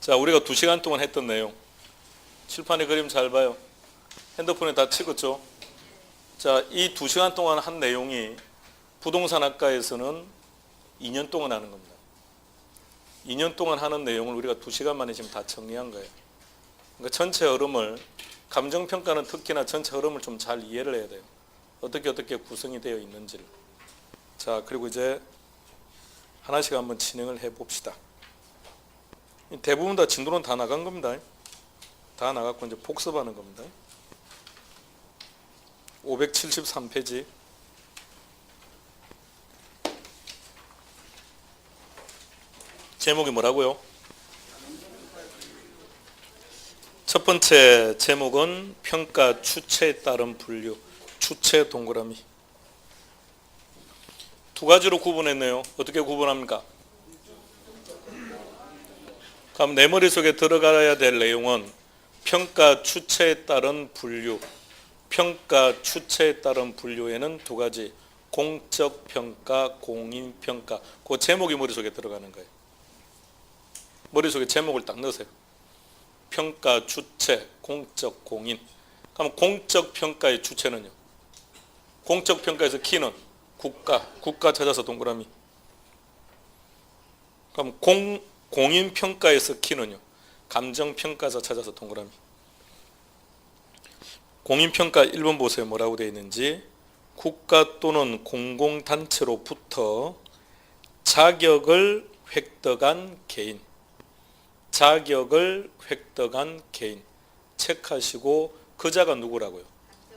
자, 우리가 2시간 동안 했던 내용. 칠판에 그림 잘 봐요. 핸드폰에 다 찍었죠? 자, 이 2시간 동안 한 내용이 부동산학과에서는 2년 동안 하는 겁니다. 2년 동안 하는 내용을 우리가 2시간 만에 지금 다 정리한 거예요. 그러니까 전체 흐름을, 감정평가는 특히나 전체 흐름을 좀 잘 이해를 해야 돼요. 어떻게 구성이 되어 있는지를. 자, 그리고 이제 하나씩 한번 진행을 해 봅시다. 대부분 다 진도는 다 나간 겁니다. 다 나갔고 이제 복습하는 겁니다. 573페이지. 제목이 뭐라고요? 첫 번째 제목은 평가 추체에 따른 분류. 추체 동그라미. 두 가지로 구분했네요. 어떻게 구분합니까? 그럼 내 머릿속에 들어가야 될 내용은 평가 추체에 따른 분류. 평가 추체에 따른 분류에는 두 가지. 공적 평가, 공인 평가. 그 제목이 머릿속에 들어가는 거예요. 머릿속에 제목을 딱 넣으세요. 평가 추체, 공적, 공인. 그럼 공적 평가의 주체는요? 공적 평가에서 키는 국가 찾아서 동그라미. 그럼 공인 평가에서 키는요? 감정 평가자 찾아서 동그라미. 공인 평가 1번 보세요. 뭐라고 되어 있는지. 국가 또는 공공단체로부터 자격을 획득한 개인. 자격을 획득한 개인. 체크하시고 그 자가 누구라고요?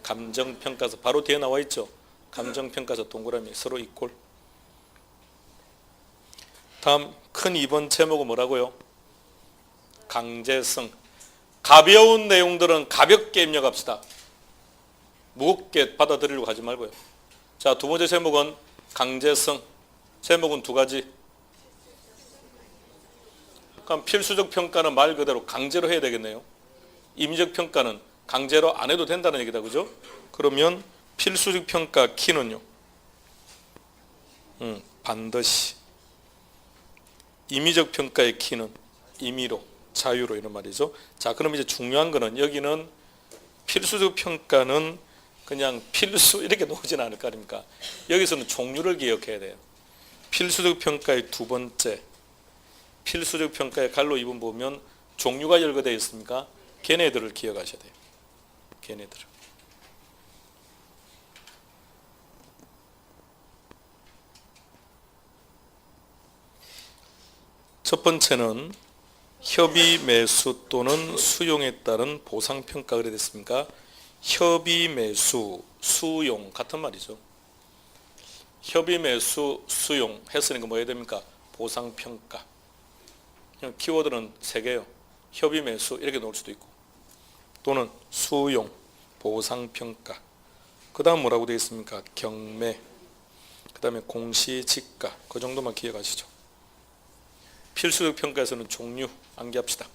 감정평가서. 바로 뒤에 나와 있죠. 감정평가서 동그라미 서로 이꼴. 다음 큰 2번 제목은 뭐라고요? 강제성. 가벼운 내용들은 가볍게 입력합시다. 무겁게 받아들이려고 하지 말고요. 자, 두 번째 제목은 강제성. 제목은 두 가지. 그럼 필수적 평가는 말 그대로 강제로 해야 되겠네요. 임의적 평가는 강제로 안 해도 된다는 얘기다. 그죠? 그러면 필수적 평가 키는요? 반드시. 임의적 평가의 키는 임의로, 자유로 이런 말이죠. 자, 그럼 이제 중요한 거는 여기는 필수적 평가는 그냥 필수 이렇게 놓으진 않을 거 아닙니까? 여기서는 종류를 기억해야 돼요. 필수적 평가의 두 번째. 필수적 평가의 갈로 2번 보면 종류가 열거되어 있습니까? 걔네들을 기억하셔야 돼요. 걔네들. 첫 번째는 협의 매수 또는 수용에 따른 보상평가. 그래 됐습니까? 협의 매수, 수용 같은 말이죠. 협의 매수, 수용 했으니까 뭐 해야 됩니까? 보상평가. 그냥 키워드는 3개요. 협의 매수 이렇게 놓을 수도 있고 또는 수용, 보상평가. 그 다음 뭐라고 되어 있습니까? 경매, 그 다음에 공시지가. 그 정도만 기억하시죠. 필수적 평가에서는 종류 암기합시다.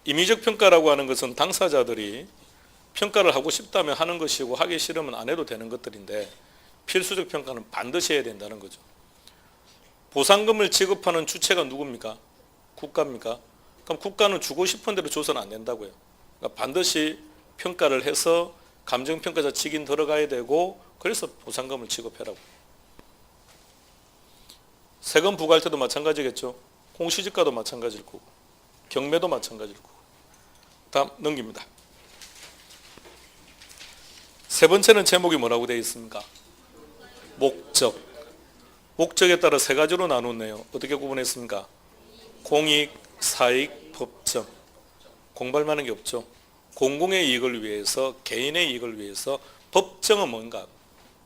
임의적 평가라고 하는 것은 당사자들이 평가를 하고 싶다면 하는 것이고 하기 싫으면 안 해도 되는 것들인데 필수적 평가는 반드시 해야 된다는 거죠. 보상금을 지급하는 주체가 누굽니까? 국가입니까? 그럼 국가는 주고 싶은 대로 줘서는 안 된다고요. 그러니까 반드시 평가를 해서 감정평가자 직인 들어가야 되고 그래서 보상금을 지급해라고. 세금 부과할 때도 마찬가지겠죠. 공시지가도 마찬가지일 거고 경매도 마찬가지일 거고. 다음 넘깁니다. 세 번째는 제목이 뭐라고 되어 있습니까? 목적. 목적에 따라 3가지로 나누네요. 어떻게 구분했습니까? 공익, 사익, 법정. 공부할 만한 게 없죠. 공공의 이익을 위해서, 개인의 이익을 위해서. 법정은 뭔가?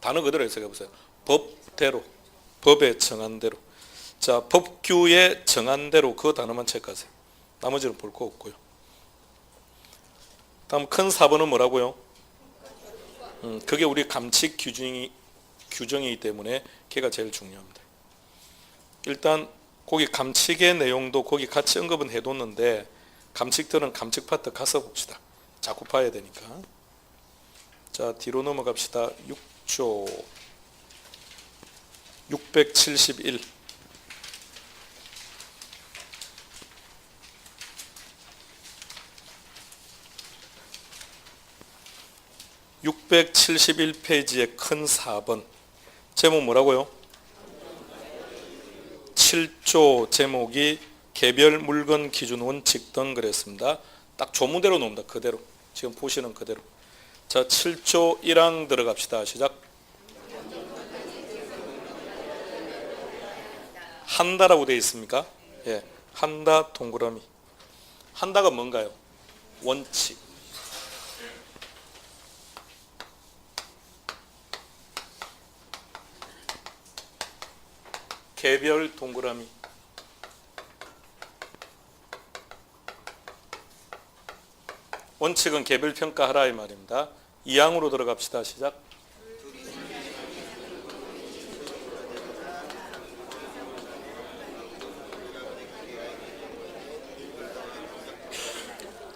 단어 그대로 해석해 보세요. 법대로, 법에 정한 대로. 자, 법규에 정한 대로 그 단어만 체크하세요. 나머지는 볼 거 없고요. 다음 큰 4번은 뭐라고요? 그게 우리 감칙 규정이기 때문에 걔가 제일 중요합니다. 일단 거기 감칙의 내용도 거기 같이 언급은 해뒀는데 감칙들은 감칙 파트 가서 봅시다. 자꾸 봐야 되니까. 자, 뒤로 넘어갑시다. 6조 671. 671페이지의 큰 4번 제목 뭐라고요? 7조 제목이 개별 물건 기준 원칙 등 그랬습니다. 딱 조문대로 놓습니다. 그대로 지금 보시는 그대로. 자, 7조 1항 들어갑시다. 시작. 한다라고 되어 있습니까? 예, 한다 동그라미. 한다가 뭔가요? 원칙. 개별 동그라미. 원칙은 개별 평가하라 이 말입니다. 2항으로 들어갑시다. 시작.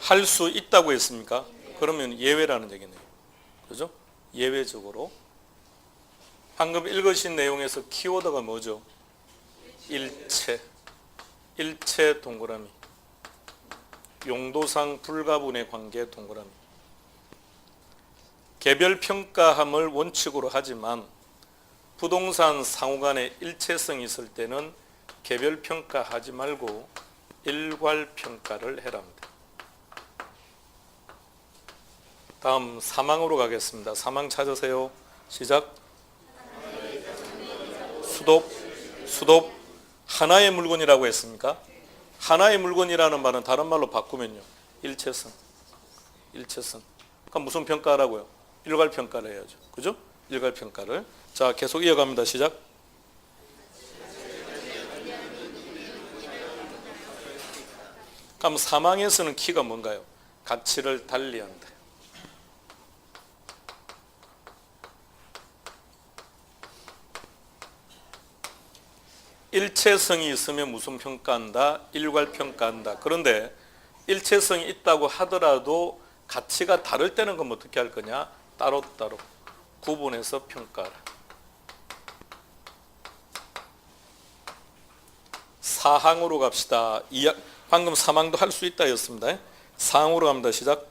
할 수 있다고 했습니까? 그러면 예외라는 얘기네요. 그죠? 예외적으로. 방금 읽으신 내용에서 키워드가 뭐죠? 일체. 일체 동그라미. 용도상 불가분의 관계 동그라미. 개별 평가함을 원칙으로 하지만 부동산 상호간의 일체성이 있을 때는 개별 평가하지 말고 일괄 평가를 해랍니다. 다음 3항으로 가겠습니다. 3항 찾으세요. 시작. 수독. 하나의 물건이라고 했습니까? 하나의 물건이라는 말은 다른 말로 바꾸면요. 일체성. 그럼 무슨 평가라고요? 일괄 평가를 해야죠. 그죠? 일괄 평가를. 자, 계속 이어갑니다. 시작. 그럼 3항에서는 키가 뭔가요? 가치를 달리한다. 일체성이 있으면 무슨 평가한다? 일괄 평가한다. 그런데 일체성이 있다고 하더라도 가치가 다를 때는 그럼 어떻게 할 거냐? 따로따로 구분해서 평가하라. 4항으로 갑시다. 방금 3항도 할 수 있다 였습니다. 4항으로 갑니다. 시작.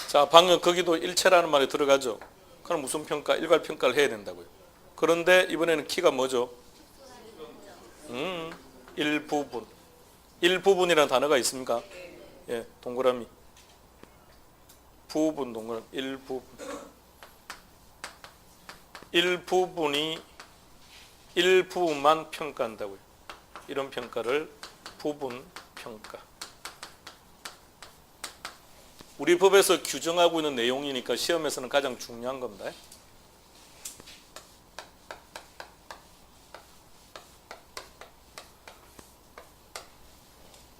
자, 방금 거기도 일체라는 말이 들어가죠. 그럼 무슨 평가? 일괄 평가를 해야 된다고요. 그런데 이번에는 키가 뭐죠? 일부분. 일부분이라는 단어가 있습니까? 예, 동그라미. 부분 동그라미. 일부분만 평가한다고요. 이런 평가를 부분 평가. 우리 법에서 규정하고 있는 내용이니까 시험에서는 가장 중요한 겁니다.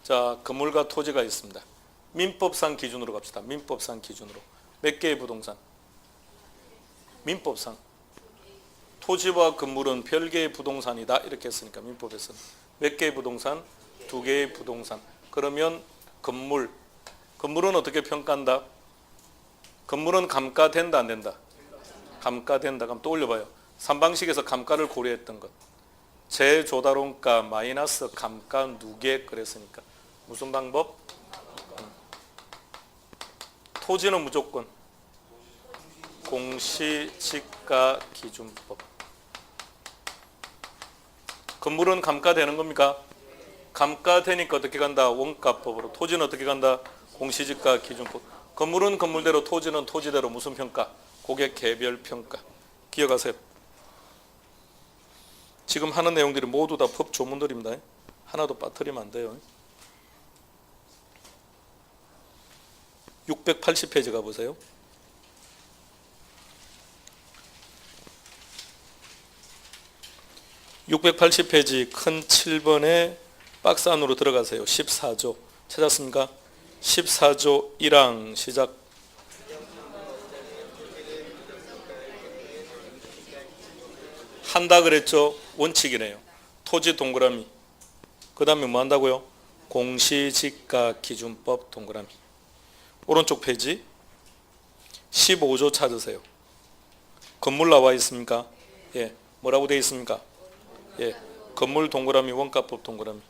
자, 건물과 토지가 있습니다. 민법상 기준으로 갑시다. 민법상 기준으로. 몇 개의 부동산? 민법상. 토지와 건물은 별개의 부동산이다. 이렇게 했으니까 민법에서는. 몇 개의 부동산? 2개의 부동산. 그러면 건물은 어떻게 평가한다? 건물은 감가된다 안 된다? 감가된다. 그럼 또 올려봐요. 3방식에서 감가를 고려했던 것. 재조달원가 마이너스 감가 누계 그랬으니까. 무슨 방법? 토지는 무조건 공시지가 기준법. 건물은 감가되는 겁니까? 감가되니까 어떻게 간다? 원가법으로. 토지는 어떻게 간다? 공시지가 기준법. 건물은 건물대로, 토지는 토지대로. 무슨 평가? 고객 개별 평가. 기억하세요. 지금 하는 내용들이 모두 다 법 조문들입니다. 하나도 빠뜨리면 안 돼요. 680페이지 가보세요. 680페이지 큰 7번에 박스 안으로 들어가세요. 14조 찾았습니까? 14조 1항 시작. 한다 그랬죠? 원칙이네요. 토지 동그라미. 그 다음에 뭐 한다고요? 공시지가 기준법 동그라미. 오른쪽 페이지 15조 찾으세요. 건물 나와 있습니까? 예. 뭐라고 되어 있습니까? 예. 건물 동그라미, 원가법 동그라미.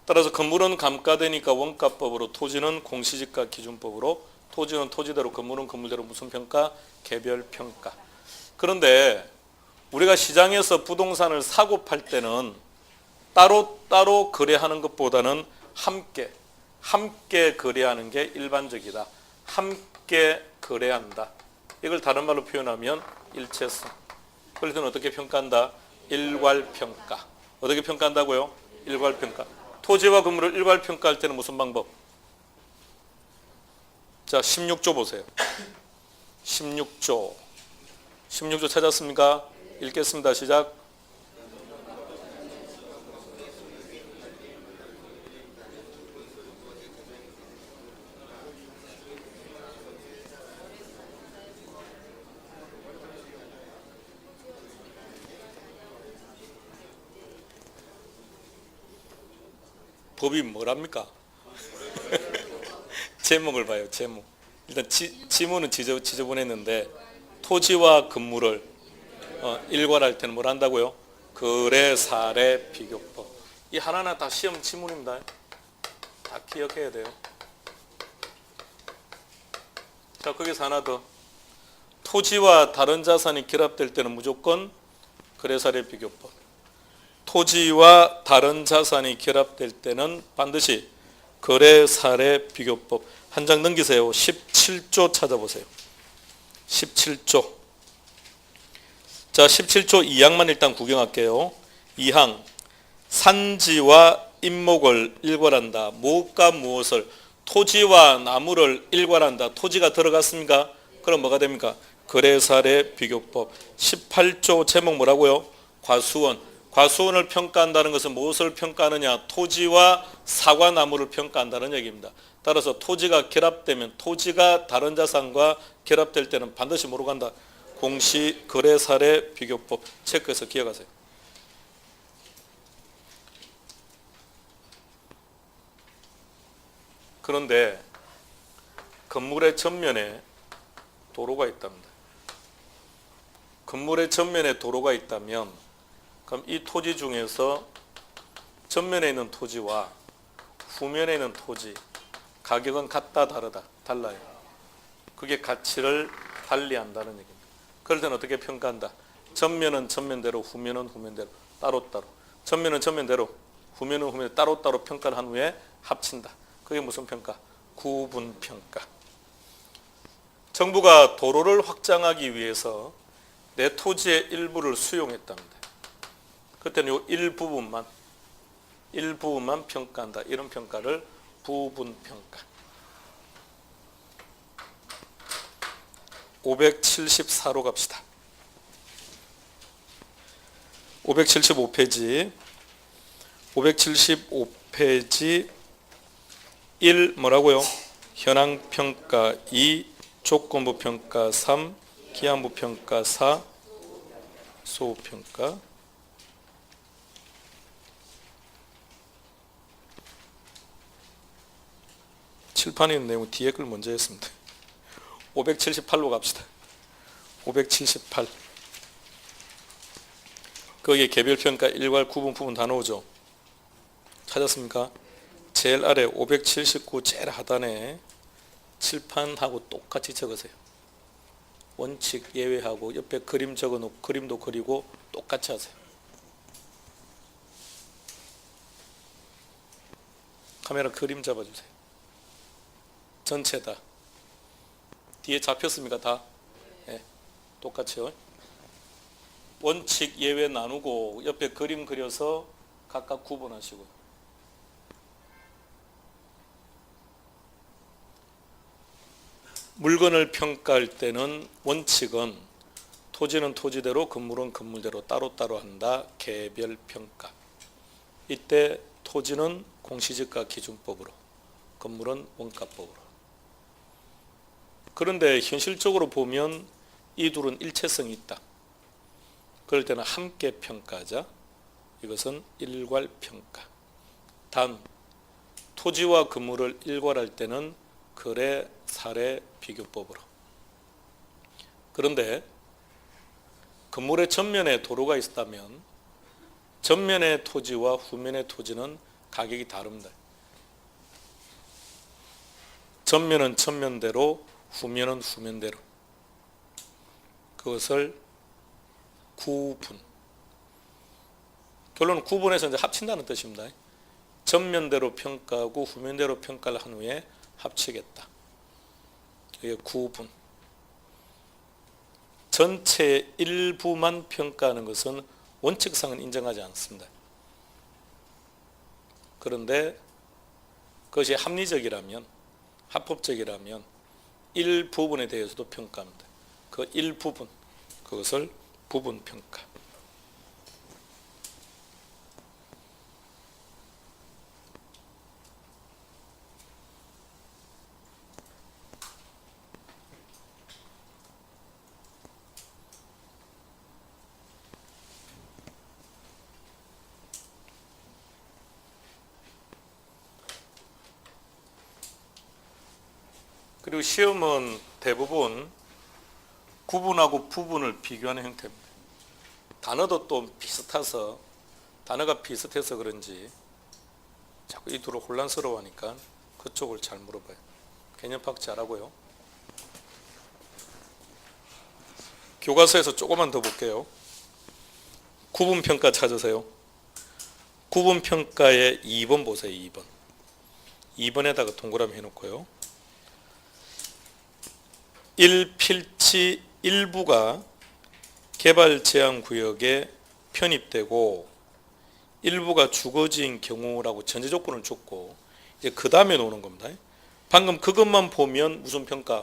따라서 건물은 감가되니까 원가법으로, 토지는 공시지가 기준법으로, 토지는 토지대로, 건물은 건물대로 무슨 평가? 개별 평가. 그런데 우리가 시장에서 부동산을 사고 팔 때는 따로따로 거래하는 것보다는 함께 거래하는 게 일반적이다. 함께 거래한다. 이걸 다른 말로 표현하면 일체성. 그럴 때는 어떻게 평가한다? 일괄평가. 어떻게 평가한다고요? 일괄평가. 토지와 건물을 일괄평가할 때는 무슨 방법? 자, 16조 보세요. 16조 찾았습니까? 읽겠습니다. 시작. 법이 뭐랍니까? 제목을 봐요. 제목. 일단 지문은 지저분했는데 토지와 건물을 일괄할 때는 뭘 한다고요? 거래 사례 비교법. 이 하나하나 다 시험 지문입니다. 다 기억해야 돼요. 자, 거기서 하나 더. 토지와 다른 자산이 결합될 때는 무조건 거래 사례 비교법. 토지와 다른 자산이 결합될 때는 반드시 거래 사례 비교법. 한 장 넘기세요. 17조 찾아보세요. 17조. 자, 17조 2항만 일단 구경할게요. 2항. 산지와 임목을 일괄한다. 무엇과 무엇을? 토지와 나무를 일괄한다. 토지가 들어갔습니까? 그럼 뭐가 됩니까? 거래 사례 비교법. 18조 제목 뭐라고요? 과수원. 과수원을 평가한다는 것은 무엇을 평가하느냐? 토지와 사과나무를 평가한다는 얘기입니다. 따라서 토지가 결합되면, 토지가 다른 자산과 결합될 때는 반드시 뭐로 간다? 공시 거래 사례 비교법. 체크해서 기억하세요. 그런데 건물의 전면에 도로가 있답니다. 건물의 전면에 도로가 있다면 그럼 이 토지 중에서 전면에 있는 토지와 후면에 있는 토지 가격은 같다 다르다? 달라요. 그게 가치를 달리한다는 얘기입니다. 그럴 때는 어떻게 평가한다? 전면은 전면대로, 후면은 후면대로, 따로따로. 전면은 전면대로, 후면은 후면대로 따로따로 평가를 한 후에 합친다. 그게 무슨 평가? 구분평가. 정부가 도로를 확장하기 위해서 내 토지의 일부를 수용했답니다. 그때는 이 일부분만 평가한다. 이런 평가를 부분평가. 574로 갑시다. 575페이지. 575페이지 1 뭐라고요? 현황평가 2 조건부평가 3 기한부평가 4 소후평가. 칠판에 있는 내용 뒤에 걸 먼저 했습니다. 578로 갑시다. 578. 거기에 개별평가 일괄 구분 부분 다 나오죠. 찾았습니까? 제일 아래 579 제일 하단에 칠판하고 똑같이 적으세요. 원칙 예외하고 옆에 그림 적어놓고 그림도 그리고 똑같이 하세요. 카메라 그림 잡아주세요. 전체 다. 뒤에 잡혔습니까? 다? 네, 똑같이요. 원칙 예외 나누고 옆에 그림 그려서 각각 구분하시고요. 물건을 평가할 때는 원칙은 토지는 토지대로, 건물은 건물대로 따로따로 한다. 개별평가. 이때 토지는 공시지가 기준법으로, 건물은 원가법으로. 그런데 현실적으로 보면 이 둘은 일체성이 있다. 그럴 때는 함께 평가하자. 이것은 일괄평가. 단 토지와 건물을 일괄할 때는 거래, 사례, 비교법으로. 그런데 건물의 전면에 도로가 있다면 전면의 토지와 후면의 토지는 가격이 다릅니다. 전면은 전면대로, 후면은 후면대로. 그것을 구분. 결론은 구분해서 이제 합친다는 뜻입니다. 전면대로 평가하고 후면대로 평가를 한 후에 합치겠다. 이게 구분. 전체의 일부만 평가하는 것은 원칙상은 인정하지 않습니다. 그런데 그것이 합리적이라면, 합법적이라면 일부분에 대해서도 평가합니다. 그 일부분, 그것을 부분평가. 그리고 시험은 대부분 구분하고 부분을 비교하는 형태입니다. 단어도 또 비슷해서, 단어가 비슷해서 그런지 자꾸 이 둘을 혼란스러워하니까 그쪽을 잘 물어봐요. 개념 파악 잘하고요. 교과서에서 조금만 더 볼게요. 구분평가 찾으세요. 구분평가의 2번 보세요. 2번. 2번에다가 동그라미 해놓고요. 1필지 일부가 개발제한구역에 편입되고 일부가 주거지인 경우라고 전제조건을 줬고 이제 그 다음에 나오는 겁니다. 방금 그것만 보면 무슨 평가?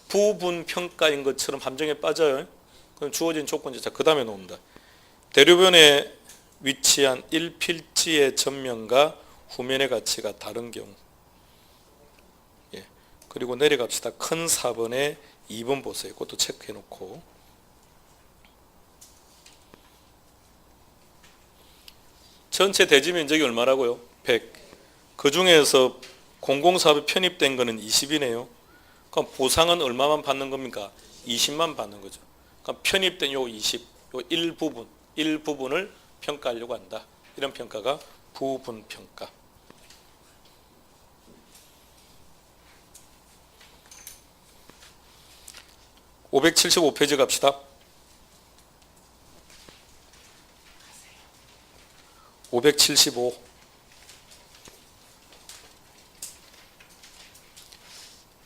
부분평가인 것처럼 함정에 빠져요. 그럼 주어진 조건지 그 다음에 나옵니다. 대류변에 위치한 1필지의 전면과 후면의 가치가 다른 경우. 예. 그리고 내려갑시다. 큰 4번에 2번 보세요. 그것도 체크해 놓고. 전체 대지 면적이 얼마라고요? 100. 그 중에서 공공사업에 편입된 거는 20이네요. 그럼 보상은 얼마만 받는 겁니까? 20만 받는 거죠. 그럼 편입된 요 20, 요 일부분을 평가하려고 한다. 이런 평가가 부분평가. (575페이지) 갑시다. 575.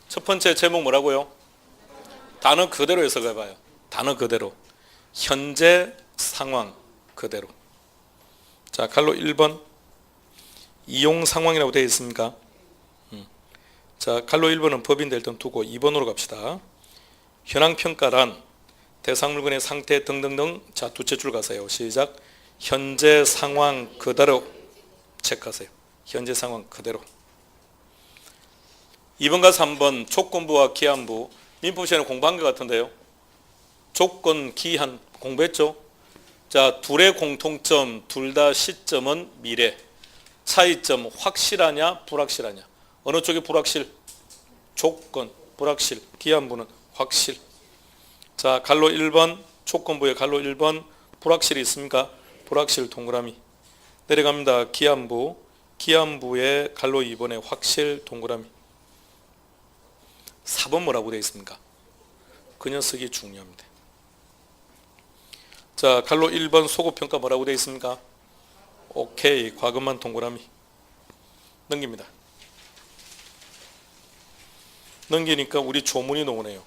첫 번째 제목 뭐라고요? 단어 그대로 해석해 봐요. 단어 그대로. 현재 상황 그대로. 자, 갈로 1번. 이용 상황이라고 되어 있습니까? 자, 갈로 1번은 법인데 일단 두고 2번으로 갑시다. 현황평가란 대상 물건의 상태 등등등. 자, 두째 줄 가세요. 시작. 현재 상황 그대로 체크하세요. 현재 상황 그대로. 2번과 3번 조건부와 기한부. 민법 시간에 공부한 것 같은데요. 조건, 기한 공부했죠? 자, 둘의 공통점, 둘 다 시점은 미래. 차이점 확실하냐 불확실하냐. 어느 쪽이 불확실? 조건, 불확실. 기한부는 확실. 자, 갈로 1번 조건부에 갈로 1번 불확실이 있습니까? 불확실 동그라미. 내려갑니다. 기한부. 기한부에 갈로 2번에 확실 동그라미. 4번 뭐라고 되어 있습니까? 그 녀석이 중요합니다. 자, 갈로 1번 소급평가 뭐라고 되어 있습니까? 오케이. 과거만 동그라미. 넘깁니다. 넘기니까 우리 조문이 나오네요.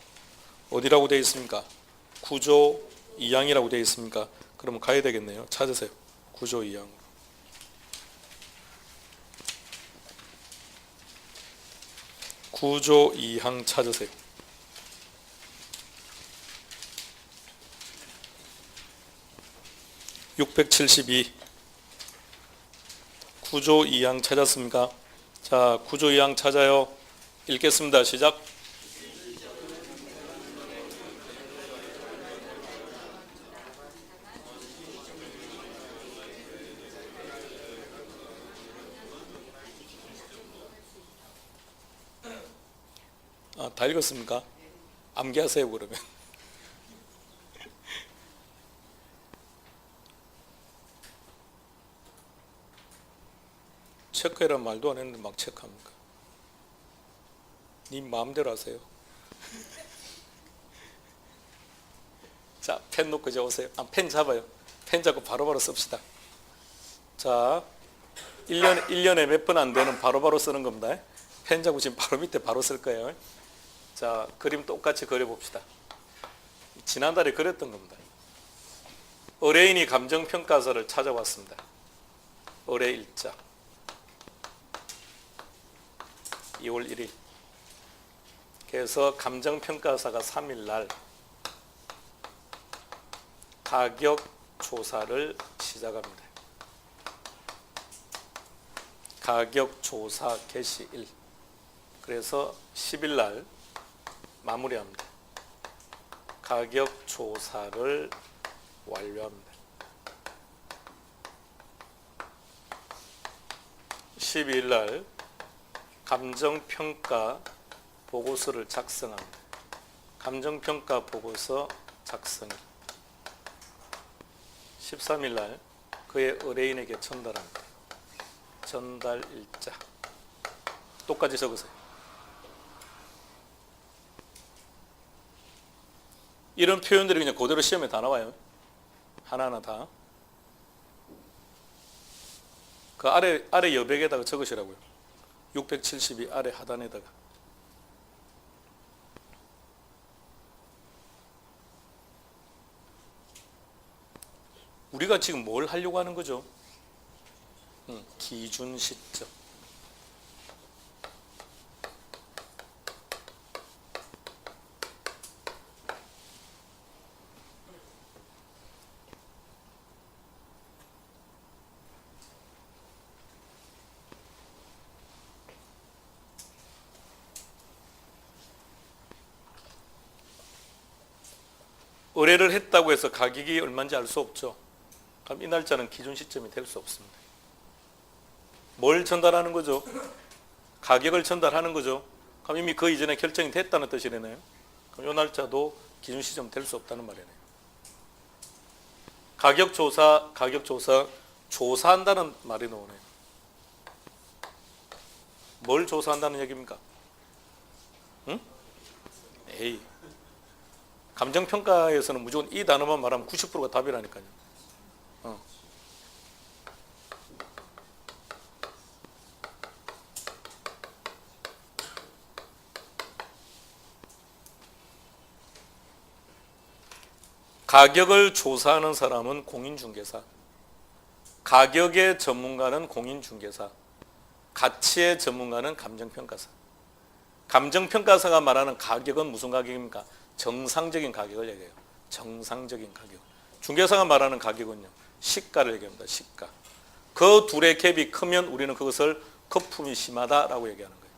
어디라고 되어 있습니까? 구조 2항이라고 되어 있습니까? 그러면 가야 되겠네요. 찾으세요. 구조 2항. 구조 2항 찾으세요. (672) 구조 2항 찾았습니까? 자, 구조 2항 찾아요. 읽겠습니다. 시작. 다 읽었습니까? 암기하세요 그러면. 체크해란 말도 안 했는데 막 체크합니까? 님 마음대로 하세요. 자, 펜 놓고 이제 오세요. 펜 잡아요. 펜 잡고 바로바로 씁시다. 자, 1년에 몇 번 안 되는 바로바로 쓰는 겁니다. 펜 잡고 지금 바로 밑에 바로 쓸 거예요. 자, 그림 똑같이 그려봅시다. 지난달에 그렸던 겁니다. 의뢰인이 감정평가서를 찾아왔습니다. 의뢰 일자 2월 1일. 그래서 감정평가사가 3일 날 가격 조사를 시작합니다. 가격 조사 개시일. 그래서 10일 날 마무리합니다. 가격 조사를 완료합니다. 12일 날 감정평가 보고서를 작성합니다. 감정평가 보고서 작성일. 13일 날 그의 의뢰인에게 전달합니다. 전달 일자. 똑같이 적으세요. 이런 표현들이 그냥 그대로 시험에 다 나와요. 하나하나 다. 그 아래 여백에다가 적으시라고요. 672 아래 하단에다가. 우리가 지금 뭘 하려고 하는 거죠? 기준 시점. 의뢰를 했다고 해서 가격이 얼마인지 알 수 없죠. 그럼 이 날짜는 기준 시점이 될 수 없습니다. 뭘 전달하는 거죠? 가격을 전달하는 거죠. 그럼 이미 그 이전에 결정이 됐다는 뜻이네요. 그럼 이 날짜도 기준 시점 될 수 없다는 말이네요. 가격 조사, 조사한다는 말이 나오네요. 뭘 조사한다는 얘기입니까? 응? 에이. 감정평가에서는 무조건 이 단어만 말하면 90%가 답이라니까요. 가격을 조사하는 사람은 공인중개사, 가격의 전문가는 공인중개사, 가치의 전문가는 감정평가사. 감정평가사가 말하는 가격은 무슨 가격입니까? 정상적인 가격을 얘기해요. 정상적인 가격. 중개사가 말하는 가격은요, 시가를 얘기합니다. 시가. 그 둘의 갭이 크면 우리는 그것을 거품이 심하다라고 얘기하는 거예요.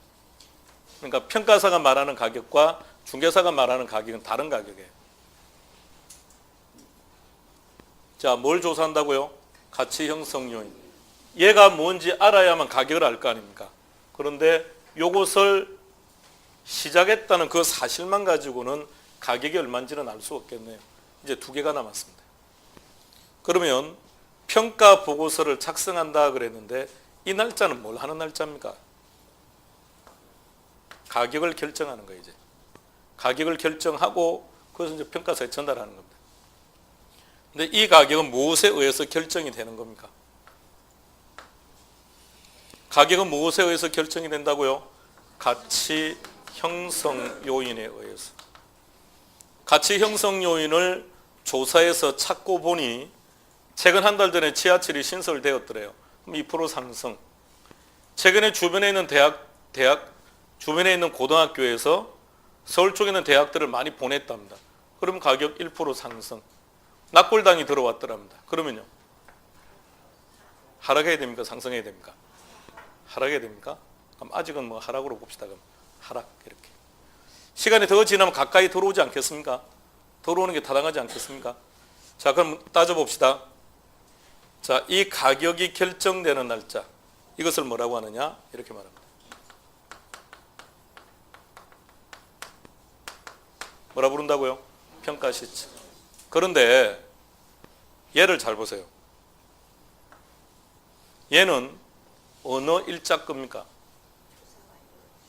그러니까 평가사가 말하는 가격과 중개사가 말하는 가격은 다른 가격이에요. 자, 뭘 조사한다고요? 가치 형성 요인. 얘가 뭔지 알아야만 가격을 알 거 아닙니까? 그런데 요것을 시작했다는 그 사실만 가지고는 가격이 얼마인지는 알 수 없겠네요. 이제 2개가 남았습니다. 그러면 평가 보고서를 작성한다 그랬는데 이 날짜는 뭘 하는 날짜입니까? 가격을 결정하는 거예요. 이제 가격을 결정하고 그것을 이제 평가서에 전달하는 겁니다. 근데 이 가격은 무엇에 의해서 결정이 되는 겁니까? 가격은 무엇에 의해서 결정이 된다고요? 가치 형성 요인에 의해서. 가치 형성 요인을 조사해서 찾고 보니 최근 한 달 전에 지하철이 신설되었더래요. 2% 상승. 최근에 주변에 있는 주변에 있는 고등학교에서 서울 쪽에 있는 대학들을 많이 보냈답니다. 그럼 가격 1% 상승. 납골당이 들어왔더랍니다. 그러면요, 하락해야 됩니까? 상승해야 됩니까? 하락해야 됩니까? 그럼 아직은 뭐 하락으로 봅시다. 그럼 하락 이렇게. 시간이 더 지나면 가까이 들어오지 않겠습니까? 들어오는 게 타당하지 않겠습니까? 자, 그럼 따져봅시다. 자, 이 가격이 결정되는 날짜, 이것을 뭐라고 하느냐? 이렇게 말합니다. 뭐라 부른다고요? 평가 시점. 그런데 얘를 잘 보세요. 얘는 어느 일자 겁니까?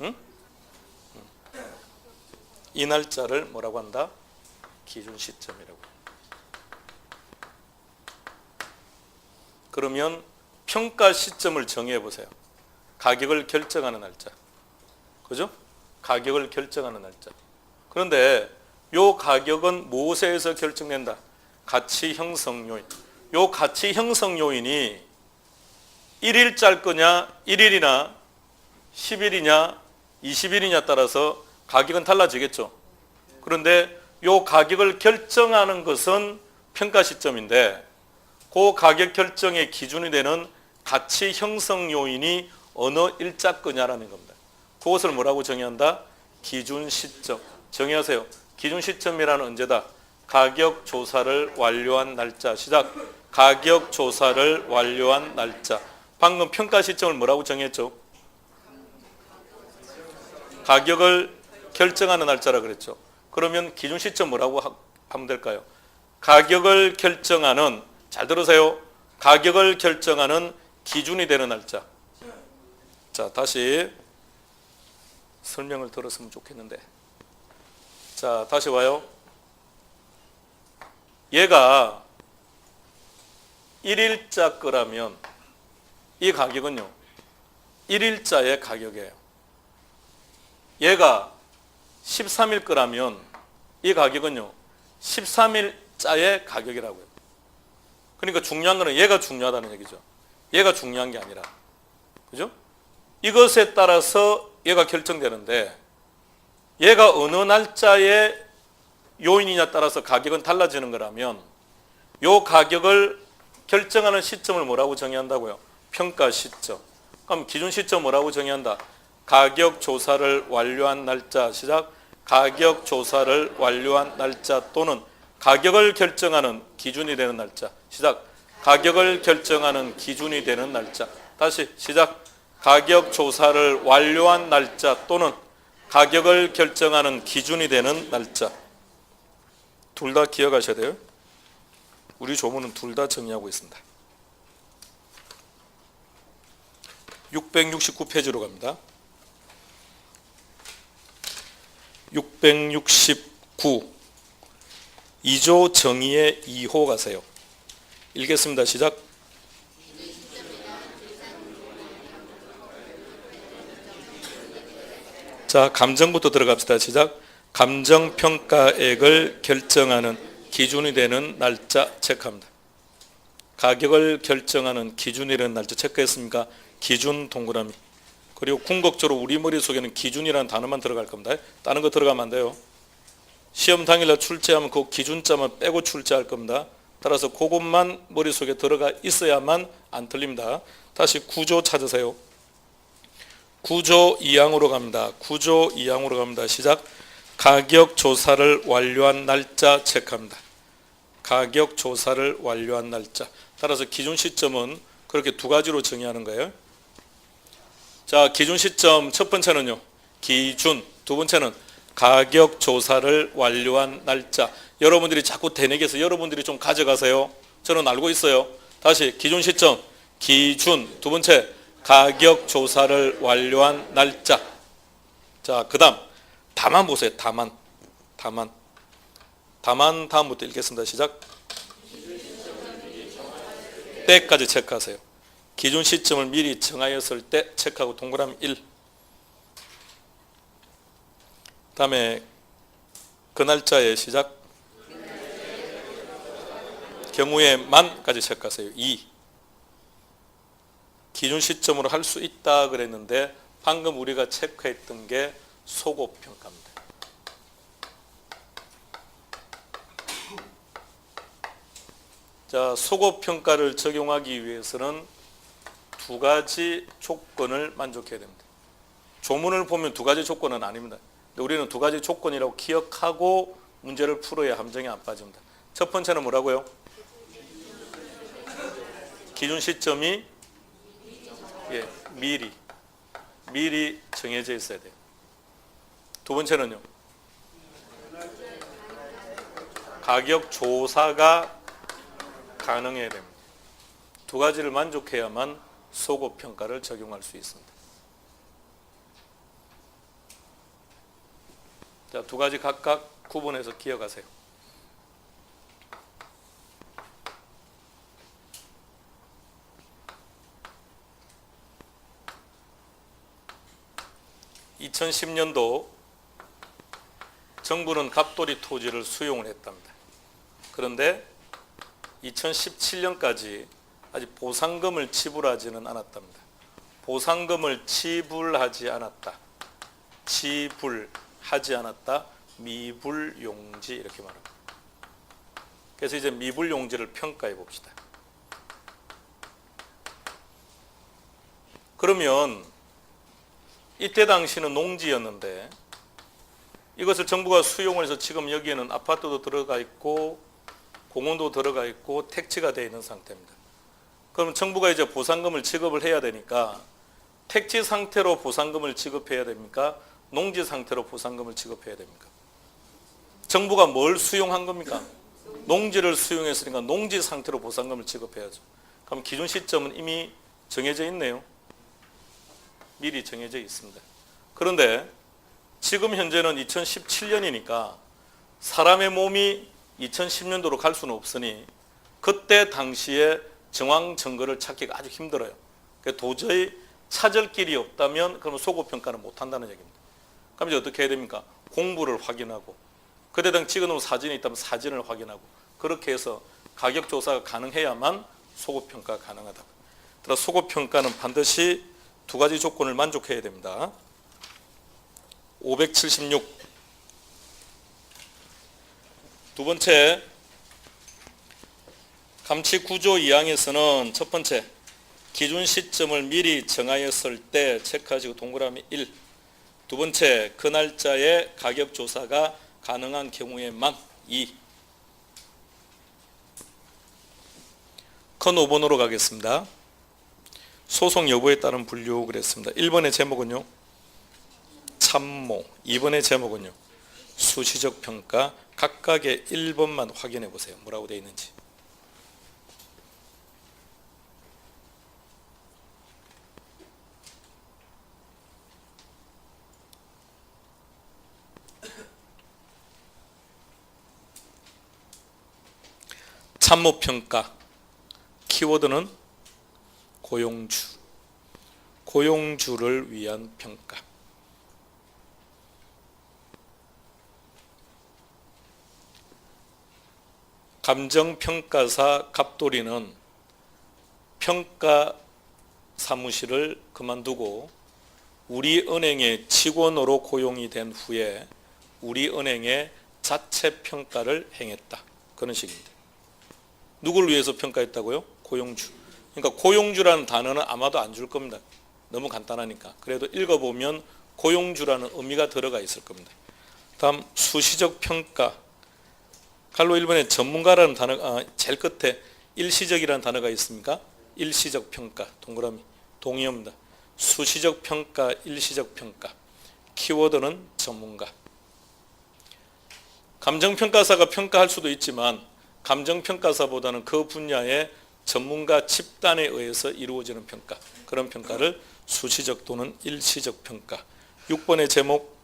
응? 이 날짜를 뭐라고 한다? 기준 시점이라고. 그러면 평가 시점을 정의해 보세요. 가격을 결정하는 날짜. 그죠? 가격을 결정하는 날짜. 그런데 요 가격은 무엇에 의해서 결정된다? 가치 형성 요인. 요 가치 형성 요인이 1일짜일 거냐, 1일이나 10일이냐, 20일이냐 따라서 가격은 달라지겠죠. 그런데 요 가격을 결정하는 것은 평가 시점인데 그 가격 결정의 기준이 되는 가치 형성 요인이 어느 일자 거냐라는 겁니다. 그것을 뭐라고 정의한다? 기준 시점. 정의하세요. 기준 시점이라는 언제다? 가격 조사를 완료한 날짜. 시작. 가격 조사를 완료한 날짜. 방금 평가 시점을 뭐라고 정했죠? 가격을 결정하는 날짜라 그랬죠. 그러면 기준 시점 뭐라고 하면 될까요? 가격을 결정하는, 잘 들으세요. 가격을 결정하는 기준이 되는 날짜. 자, 다시 설명을 들었으면 좋겠는데. 자, 다시 와요. 얘가 1일자 거라면 이 가격은요 1일자의 가격이에요. 얘가 13일 거라면 이 가격은요 13일자의 가격이라고요. 그러니까 중요한 거는 얘가 중요하다는 얘기죠. 얘가 중요한 게 아니라. 그죠? 이것에 따라서 얘가 결정되는데 얘가 어느 날짜의 요인이냐 따라서 가격은 달라지는 거라면 요 가격을 결정하는 시점을 뭐라고 정의한다고요? 평가 시점. 그럼 기준 시점 뭐라고 정의한다? 가격 조사를 완료한 날짜. 시작. 가격 조사를 완료한 날짜 또는 가격을 결정하는 기준이 되는 날짜. 시작. 가격을 결정하는 기준이 되는 날짜. 다시 시작. 가격 조사를 완료한 날짜 또는 가격을 결정하는 기준이 되는 날짜. 둘 다 기억하셔야 돼요. 우리 조문은 둘 다 정의하고 있습니다. 669페이지로 갑니다. 669 2조 정의의 2호 가세요. 읽겠습니다. 시작. 자, 감정부터 들어갑시다. 시작. 감정평가액을 결정하는 기준이 되는 날짜 체크합니다. 가격을 결정하는 기준이 되는 날짜 체크했습니까? 기준 동그라미. 그리고 궁극적으로 우리 머릿속에는 기준이라는 단어만 들어갈 겁니다. 다른 거 들어가면 안 돼요. 시험 당일날 출제하면 그 기준자만 빼고 출제할 겁니다. 따라서 그것만 머릿속에 들어가 있어야만 안 틀립니다. 다시 구조 찾으세요. 구조 2항으로 갑니다. 구조 2항으로 갑니다. 시작. 가격 조사를 완료한 날짜 체크합니다. 가격 조사를 완료한 날짜. 따라서 기준 시점은 그렇게 두 가지로 정의하는 거예요. 자, 기준 시점 첫 번째는요. 기준. 두 번째는 가격 조사를 완료한 날짜. 여러분들이 자꾸 대내기해서 여러분들이 좀 가져가세요. 저는 알고 있어요. 다시 기준 시점, 기준. 두 번째 가격 조사를 완료한 날짜. 자, 그 다음 다만 보세요. 다만 다음부터 읽겠습니다. 시작. 때까지 체크하세요. 기준 시점을 미리 정하였을 때 체크하고 동그라미 1. 다음에 그 날짜에 시작. 경우에 만까지 체크하세요. 2. 기준 시점으로 할 수 있다 그랬는데 방금 우리가 체크했던 게 소고평가입니다. 자, 소고평가를 적용하기 위해서는 두 가지 조건을 만족해야 됩니다. 조문을 보면 두 가지 조건은 아닙니다. 근데 우리는 두 가지 조건이라고 기억하고 문제를 풀어야 함정에 안 빠집니다. 첫 번째는 뭐라고요? 기준 시점이 미리 정해져 있어야 돼요. 두 번째는요. 가격 조사가 가능해야 됩니다. 두 가지를 만족해야만 소급평가를 적용할 수 있습니다. 자, 두 가지 각각 구분해서 기억하세요. (2010년도) 정부는 갑돌이 토지를 수용을 했답니다. 그런데 2017년까지 아직 보상금을 지불하지는 않았답니다. 보상금을 지불하지 않았다. 지불하지 않았다. 미불용지 이렇게 말합니다. 그래서 이제 미불용지를 평가해 봅시다. 그러면 이때 당시는 농지였는데 이것을 정부가 수용을 해서 지금 여기에는 아파트도 들어가 있고 공원도 들어가 있고 택지가 되어 있는 상태입니다. 그럼 정부가 이제 보상금을 지급을 해야 되니까 택지 상태로 보상금을 지급해야 됩니까? 농지 상태로 보상금을 지급해야 됩니까? 정부가 뭘 수용한 겁니까? 농지를 수용했으니까 농지 상태로 보상금을 지급해야죠. 그럼 기준 시점은 이미 정해져 있네요. 미리 정해져 있습니다. 그런데 지금 현재는 2017년이니까 사람의 몸이 2010년도로 갈 수는 없으니 그때 당시에 정황 증거를 찾기가 아주 힘들어요. 도저히 찾을 길이 없다면 그러면 소급평가는 못한다는 얘기입니다. 그럼 이제 어떻게 해야 됩니까? 공부를 확인하고 그때 당 찍어놓은 사진이 있다면 사진을 확인하고 그렇게 해서 가격조사가 가능해야만 소급평가가 가능하다. 따라 소급평가는 반드시 두 가지 조건을 만족해야 됩니다. 576 두 번째, 감치구조 2항에서는 첫 번째, 기준 시점을 미리 정하였을 때 체크하시고 동그라미 1. 두 번째, 그 날짜에 가격조사가 가능한 경우에만 2. 건 5번으로 가겠습니다. 소송 여부에 따른 분류 그랬습니다. 1번의 제목은요. 참모. 2번의 제목은요. 수시적 평가. 각각의 1번만 확인해 보세요. 뭐라고 되어 있는지. 참모평가. 키워드는 고용주. 고용주를 위한 평가. 감정평가사 갑돌이는 평가 사무실을 그만두고 우리은행의 직원으로 고용이 된 후에 우리은행의 자체 평가를 행했다. 그런 식입니다. 누구를 위해서 평가했다고요? 고용주. 그러니까 고용주라는 단어는 아마도 안 줄 겁니다. 너무 간단하니까. 그래도 읽어보면 고용주라는 의미가 들어가 있을 겁니다. 다음 수시적 평가. 갈로 1번에 전문가라는 단어가 제일 끝에 일시적이라는 단어가 있습니까? 일시적 평가. 동그라미. 동의어입니다. 수시적 평가, 일시적 평가. 키워드는 전문가. 감정평가사가 평가할 수도 있지만 감정평가사보다는 그 분야의 전문가 집단에 의해서 이루어지는 평가. 그런 평가를 수시적 또는 일시적 평가. 6번의 제목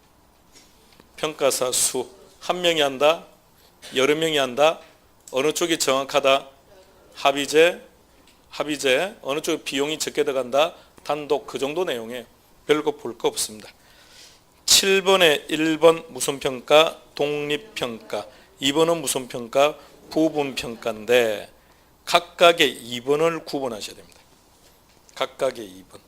평가사 수. 한 명이 한다. 여러 명이 한다. 어느 쪽이 정확하다. 합의제. 어느 쪽에 비용이 적게 들어간다. 단독. 그 정도 내용에 별거 볼 거 없습니다. 7번에 1번 무슨 평가? 독립평가. 2번은 무슨 평가? 부분평가인데 각각의 2번을 구분하셔야 됩니다. 각각의 2번.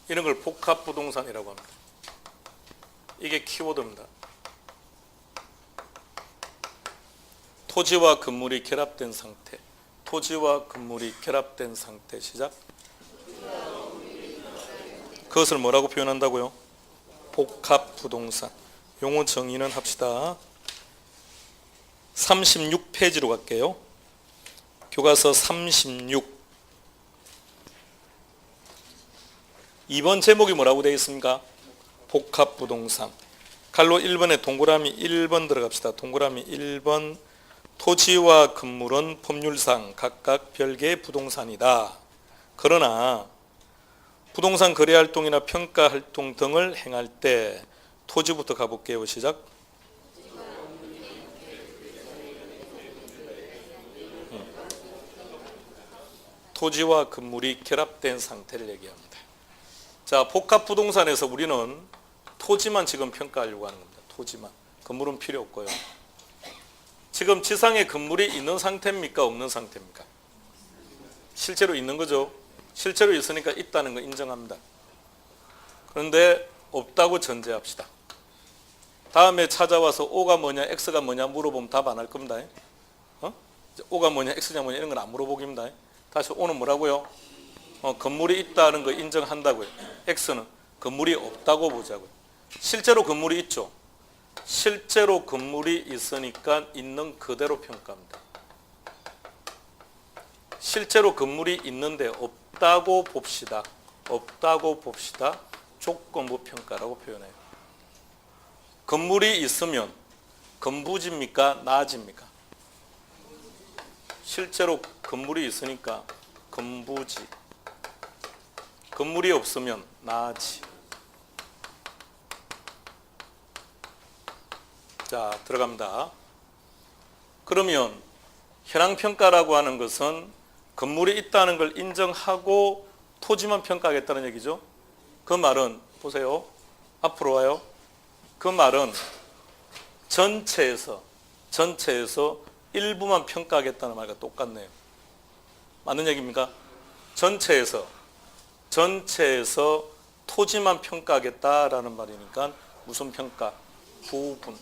이런 걸 복합부동산이라고 합니다. 이게 키워드입니다. 토지와 건물이 결합된 상태. 토지와 건물이 결합된 상태. 시작. 그것을 뭐라고 표현한다고요? 복합부동산. 용어 정의는 합시다. 36페이지로 갈게요. 교과서 36. 2번 제목이 뭐라고 되어 있습니까? 복합부동산. 갈로 1번에 동그라미 1번 들어갑시다. 동그라미 1번. 토지와 건물은 법률상 각각 별개의 부동산이다. 그러나 부동산 거래활동이나 평가활동 등을 행할 때 토지부터 가볼게요. 시작. 토지와 건물이 결합된 상태를 얘기합니다. 자, 복합부동산에서 우리는 토지만 지금 평가하려고 하는 겁니다. 토지만. 건물은 필요 없고요. 지금 지상에 건물이 있는 상태입니까? 없는 상태입니까? 실제로 있는 거죠. 실제로 있으니까 있다는 거 인정합니다. 그런데 없다고 전제합시다. 다음에 찾아와서 O가 뭐냐, X가 뭐냐 물어보면 답 안 할 겁니다. O가 뭐냐, X가 뭐냐 이런 건 안 물어보깁니다. 다시 O는 뭐라고요? 건물이 있다는 거 인정한다고요. X는 건물이 없다고 보자고요. 실제로 건물이 있죠. 실제로 건물이 있으니까 있는 그대로 평가합니다. 실제로 건물이 있는데 없다고 봅시다. 없다고 봅시다. 조건부 평가라고 표현해요. 건물이 있으면 건부지입니까? 나지입니까? 실제로 건물이 있으니까 건부지. 건물이 없으면 나지. 자, 들어갑니다. 그러면 현황평가라고 하는 것은 건물이 있다는 걸 인정하고 토지만 평가하겠다는 얘기죠. 그 말은 보세요. 앞으로 와요. 그 말은 전체에서 일부만 평가하겠다는 말과 똑같네요. 맞는 얘기입니까? 전체에서 토지만 평가하겠다라는 말이니까 무슨 평가? 부분.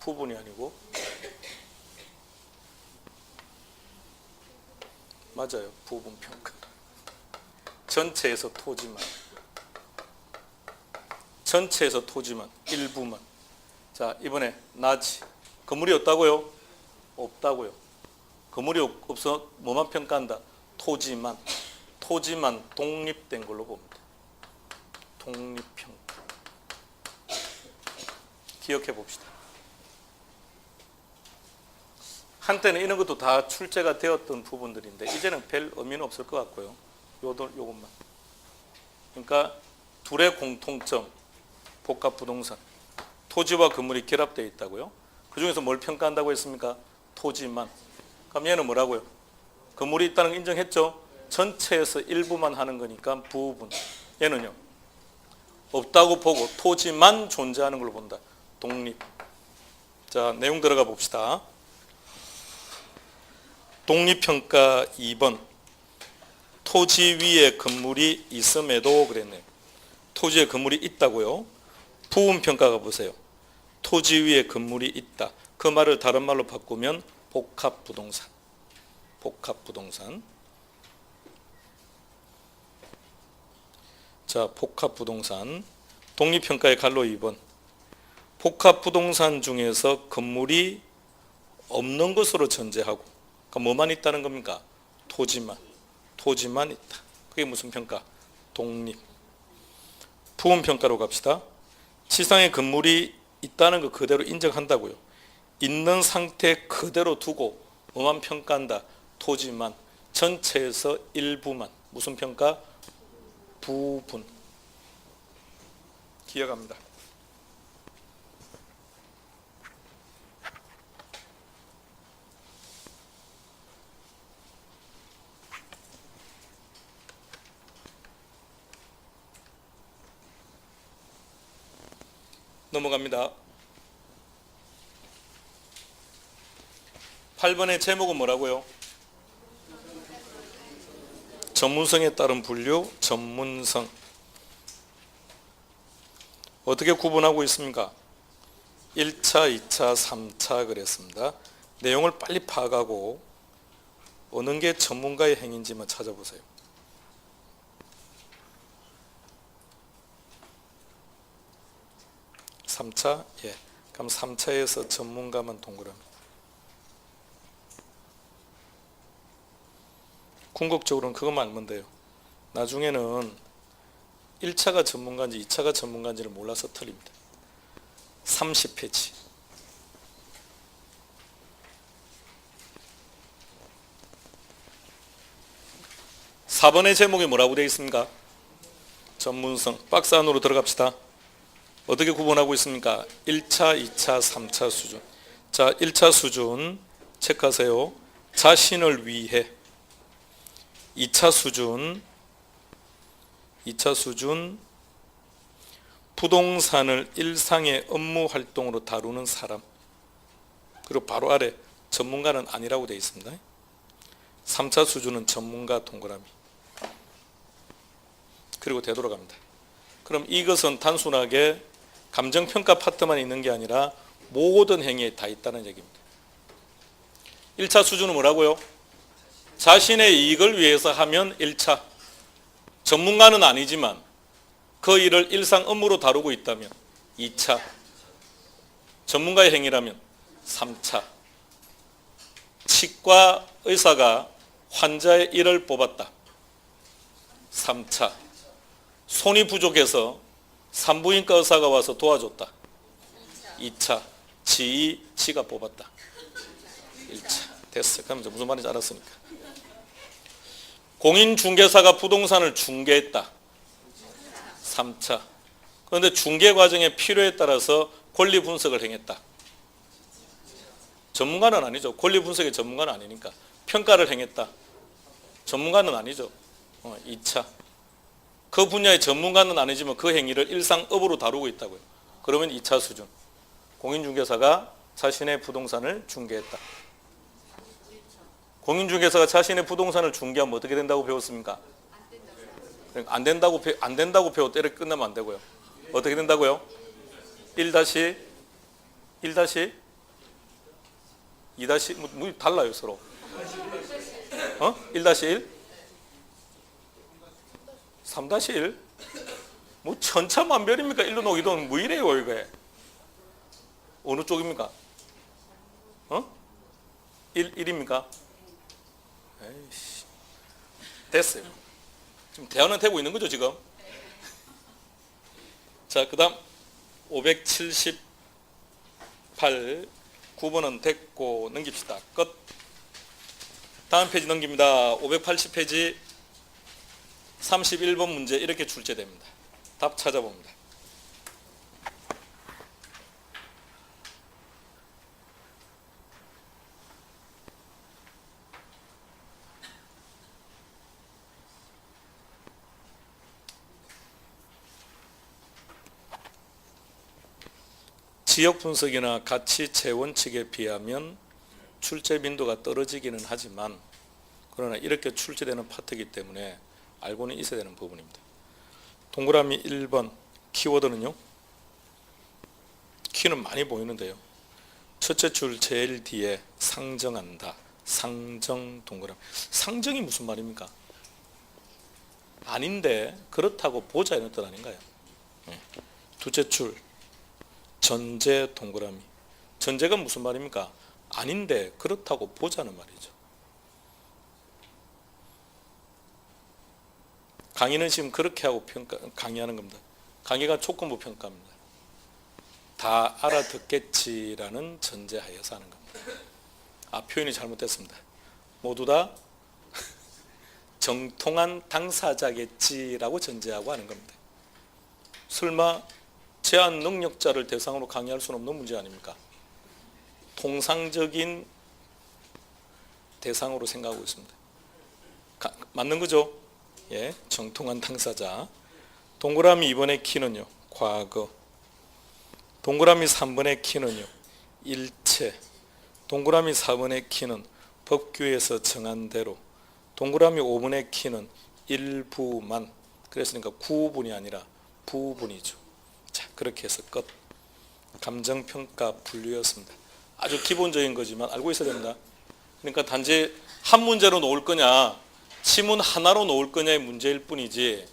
부분이 아니고 맞아요. 부분 평가. 전체에서 토지만 일부만. 자, 이번에 나지. 건물이 없다고요? 없다고요. 건물이 없어 뭐만 평가한다? 토지만 독립된 걸로 봅니다. 독립평가. 기억해 봅시다. 한때는 이런 것도 다 출제가 되었던 부분들인데 이제는 별 의미는 없을 것 같고요. 요것만. 그러니까 둘의 공통점, 복합부동산. 토지와 건물이 결합되어 있다고요. 그중에서 뭘 평가한다고 했습니까? 토지만. 그럼 얘는 뭐라고요? 건물이 있다는 거 인정했죠? 전체에서 일부만 하는 거니까 부분. 얘는요? 없다고 보고 토지만 존재하는 걸로 본다. 독립. 자, 내용 들어가 봅시다. 독립평가 2번. 토지 위에 건물이 있음에도 그랬네요. 토지에 건물이 있다고요. 부분평가가 보세요. 토지 위에 건물이 있다. 그 말을 다른 말로 바꾸면 복합부동산. 복합부동산. 자, 복합부동산. 독립평가의 갈로 2번. 복합부동산 중에서 건물이 없는 것으로 전제하고 그러니까 뭐만 있다는 겁니까? 토지만 있다. 그게 무슨 평가? 독립. 부분평가로 갑시다. 지상에 건물이 있다는 거 그대로 인정한다고요. 있는 상태 그대로 두고 뭐만 평가한다? 토지만. 전체에서 일부만. 무슨 평가? 부분. 기억합니다. 넘어갑니다. 8번의 제목은 뭐라고요? 전문성에 따른 분류, 전문성. 어떻게 구분하고 있습니까? 1차, 2차, 3차 그랬습니다. 내용을 빨리 파악하고 어느 게 전문가의 행위인지만 찾아보세요. 삼 차 예. 그럼 3차에서 전문가만 동그라미. 궁극적으로는 그것만 알면 돼요. 나중에는 1차가 전문가인지 2차가 전문가인지를 몰라서 틀립니다. 30페이지. 4번의 제목이 뭐라고 되어 있습니까? 전문성. 박스 안으로 들어갑시다. 어떻게 구분하고 있습니까? 1차, 2차, 3차 수준. 자, 1차 수준 체크하세요. 자신을 위해. 2차 수준 부동산을 일상의 업무 활동으로 다루는 사람. 그리고 바로 아래 전문가는 아니라고 되어 있습니다. 3차 수준은 전문가 동그라미. 그리고 되돌아갑니다. 그럼 이것은 단순하게 감정평가 파트만 있는 게 아니라 모든 행위에 다 있다는 얘기입니다. 1차 수준은 뭐라고요? 자신의 이익을 위해서 하면 1차. 전문가는 아니지만 그 일을 일상 업무로 다루고 있다면 2차. 전문가의 행위라면 3차. 치과 의사가 환자의 이를 뽑았다. 3차. 손이 부족해서 산부인과 의사가 와서 도와줬다. 2차. 지가 뽑았다. 1차. 됐어. 그럼 이제 무슨 말인지 알았으니까. 공인중개사가 부동산을 중개했다. 3차. 그런데 중개 과정의 필요에 따라서 권리 분석을 행했다. 전문가는 아니죠. 권리 분석의 전문가는 아니니까. 평가를 행했다. 전문가는 아니죠. 2차. 그 분야의 전문가는 아니지만 그 행위를 일상업으로 다루고 있다고요. 그러면 2차 수준. 공인중개사가 자신의 부동산을 중개했다. 공인중개사가 자신의 부동산을 중개하면 어떻게 된다고 배웠습니까? 안 된다고 배웠다. 이렇게 끝나면 안 되고요. 어떻게 된다고요? 1 2 뭐 달라요 서로. 1-1? 3-1? 뭐 천차만별입니까? 1로 녹이든 뭐 이래요 이게. 어느 쪽입니까? 1입니까? 에이씨. 됐어요. 지금 대화는 되고 있는 거죠 지금? 자, 그 다음 578 9번은 됐고 넘깁시다. 끝. 다음 페이지 넘깁니다. 580페이지 31번 문제 이렇게 출제됩니다. 답 찾아봅니다. 지역 분석이나 가치 재원칙에 비하면 출제 빈도가 떨어지기는 하지만 그러나 이렇게 출제되는 파트이기 때문에 알고는 있어야 되는 부분입니다. 동그라미 1번 키워드는요. 키는 많이 보이는데요. 첫째 줄 제일 뒤에 상정한다. 상정 동그라미. 상정이 무슨 말입니까? 아닌데 그렇다고 보자 이런 뜻 아닌가요? 둘째 줄 전제 동그라미. 전제가 무슨 말입니까? 아닌데 그렇다고 보자는 말이죠. 강의는 지금 그렇게 하고 강의하는 겁니다. 강의가 조건부 평가입니다. 다 알아듣겠지라는 전제하에서 하는 겁니다. 표현이 잘못됐습니다. 모두 다 정통한 당사자겠지라고 전제하고 하는 겁니다. 설마 제한 능력자를 대상으로 강의할 수는 없는 문제 아닙니까? 통상적인 대상으로 생각하고 있습니다. 맞는 거죠? 예, 정통한 당사자. 동그라미 2번의 키는요. 과거. 동그라미 3번의 키는요. 일체. 동그라미 4번의 키는 법규에서 정한 대로. 동그라미 5번의 키는 일부만. 그랬으니까 구분이 아니라 부분이죠. 자, 그렇게 해서 끝. 감정평가 분류였습니다. 아주 기본적인 거지만 알고 있어야 됩니다. 그러니까 단지 한 문제로 놓을 거냐, 지문 하나로 놓을 거냐의 문제일 뿐이지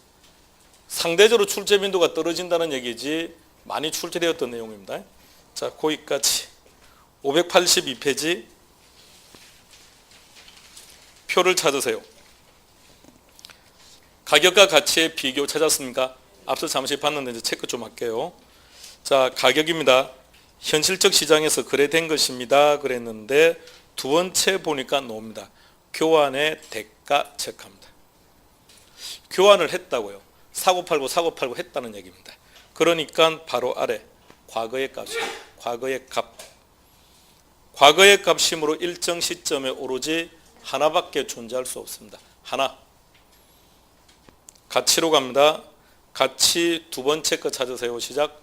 상대적으로 출제 빈도가 떨어진다는 얘기지 많이 출제되었던 내용입니다. 자, 거기까지. 582페이지 표를 찾으세요. 가격과 가치의 비교 찾았습니까? 앞서 잠시 봤는데 이제 체크 좀 할게요. 자, 가격입니다. 현실적 시장에서 거래된 것입니다. 그랬는데 두 번째 보니까 나옵니다. 교환의 대가 체크합니다. 교환을 했다고요. 사고 팔고 했다는 얘기입니다. 그러니까 바로 아래 과거의 값입니다. 과거의 값. 과거의 값이므로 일정 시점에 오로지 하나밖에 존재할 수 없습니다. 하나. 가치로 갑니다. 가치 두 번째 거 찾으세요. 시작.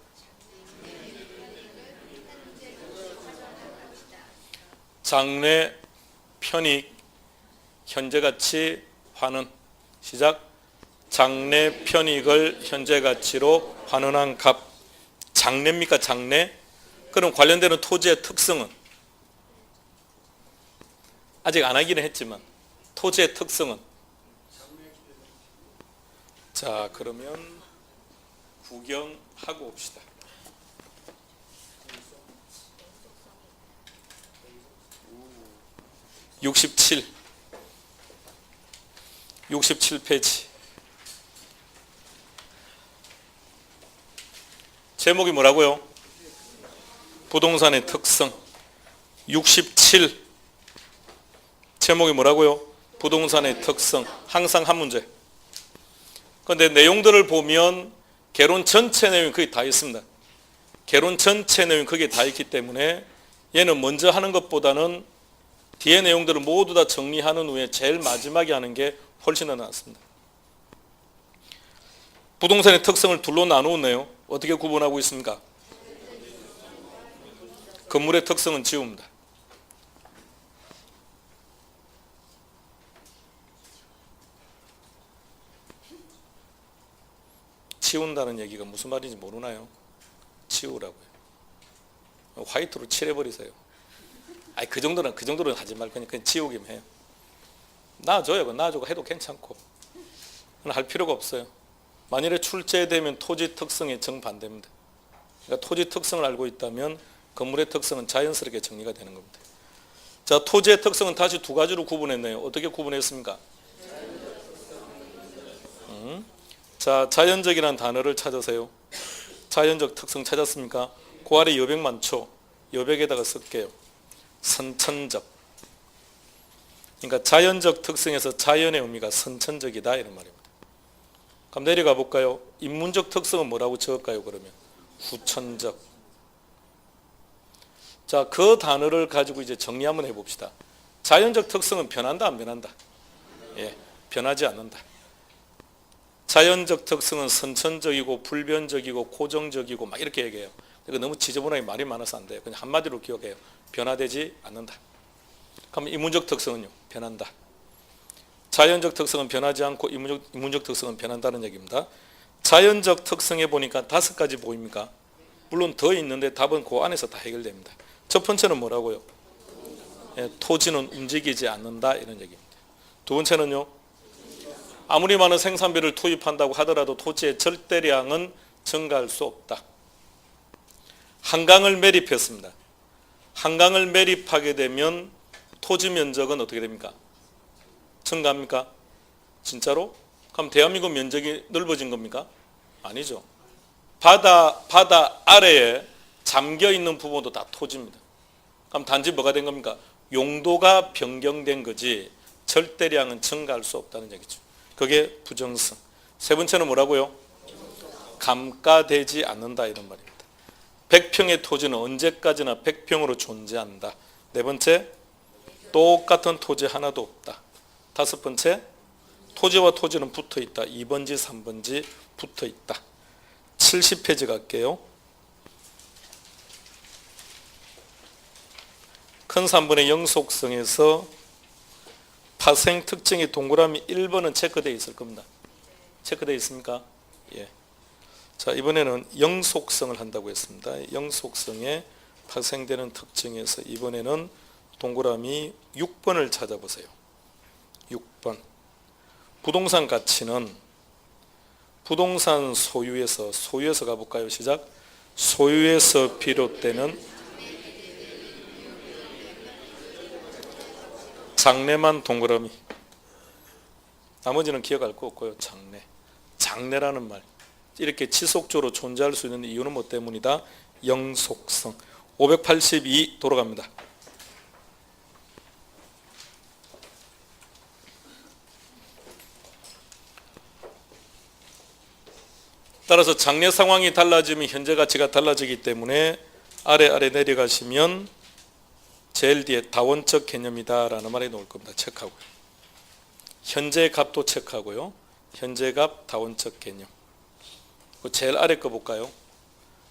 장래, 편익, 현재 가치, 환원. 시작. 장래 편익을 현재 가치로 환원한 값. 장래입니까? 장래? 그럼 관련되는 토지의 특성은? 아직 안 하기는 했지만 토지의 특성은? 자, 그러면 구경하고 옵시다. 67페이지. 제목이 뭐라고요? 부동산의 특성. 67. 제목이 뭐라고요? 부동산의 특성. 항상 한 문제. 그런데 내용들을 보면 개론 전체 내용이 거의 다 있습니다. 개론 전체 내용이 거기에 다 있기 때문에 얘는 먼저 하는 것보다는 뒤에 내용들을 모두 다 정리하는 후에 제일 마지막에 하는 게 훨씬 더 낫습니다. 부동산의 특성을 둘로 나누었네요. 어떻게 구분하고 있습니까? 건물의 특성은 지웁니다. 치운다는 얘기가 무슨 말인지 모르나요? 치우라고요. 화이트로 칠해버리세요. 아니, 그 정도는 하지 말고 그냥 치우기만 해요. 놔줘요. 놔주고 해도 괜찮고. 할 필요가 없어요. 만일에 출제되면 토지 특성의 정반대입니다. 그러니까 토지 특성을 알고 있다면 건물의 특성은 자연스럽게 정리가 되는 겁니다. 자, 토지의 특성은 다시 두 가지로 구분했네요. 어떻게 구분했습니까? 자, 자연적이라는 단어를 찾으세요. 자연적 특성 찾았습니까? 그 아래 여백 많죠? 여백에다가 쓸게요. 선천적. 그러니까 자연적 특성에서 자연의 의미가 선천적이다 이런 말입니다. 그럼 내려가 볼까요? 인문적 특성은 뭐라고 적을까요? 그러면 후천적. 자, 그 단어를 가지고 이제 정리 한번 해봅시다. 자연적 특성은 변한다 안 변한다? 예, 변하지 않는다. 자연적 특성은 선천적이고 불변적이고 고정적이고 막 이렇게 얘기해요. 이거 너무 지저분하게 말이 많아서 안 돼요. 그냥 한마디로 기억해요. 변화되지 않는다. 그럼 인문적 특성은요? 변한다. 자연적 특성은 변하지 않고 인문적 특성은 변한다는 얘기입니다. 자연적 특성에 보니까 5가지 보입니까? 물론 더 있는데 답은 그 안에서 다 해결됩니다. 첫 번째는 뭐라고요? 예, 토지는 움직이지 않는다 이런 얘기입니다. 두 번째는요? 아무리 많은 생산비를 투입한다고 하더라도 토지의 절대량은 증가할 수 없다. 한강을 매립했습니다. 한강을 매립하게 되면 토지 면적은 어떻게 됩니까? 증가합니까? 진짜로? 그럼 대한민국 면적이 넓어진 겁니까? 아니죠. 바다 아래에 잠겨있는 부분도 다 토지입니다. 그럼 단지 뭐가 된 겁니까? 용도가 변경된 거지 절대량은 증가할 수 없다는 얘기죠. 그게 부정성. 세 번째는 뭐라고요? 감가되지 않는다 이런 말입니다. 100평의 토지는 언제까지나 100평으로 존재한다. 네 번째, 똑같은 토지 하나도 없다. 다섯 번째, 토지와 토지는 붙어있다. 2번지 3번지 붙어있다. 70페이지 갈게요. 큰 3번의 영속성에서 파생 특징이 동그라미 1번은 체크되어 있을 겁니다. 체크되어 있습니까? 예. 자, 이번에는 영속성을 한다고 했습니다. 영속성의 파생되는 특징에서 이번에는 동그라미 6번을 찾아보세요. 6번. 부동산 가치는 부동산 소유에서 가볼까요? 시작. 소유에서 비롯되는 장래만 동그라미. 나머지는 기억할 거 없고요. 장래라는 말. 이렇게 지속적으로 존재할 수 있는 이유는 뭐 때문이다? 영속성. 582 돌아갑니다. 따라서 장래 상황이 달라지면 현재 가치가 달라지기 때문에 아래 내려가시면 제일 뒤에 다원적 개념이다 라는 말이 나올 겁니다. 체크하고요. 현재 값도 체크하고요. 현재 값 다원적 개념. 제일 아래 거 볼까요?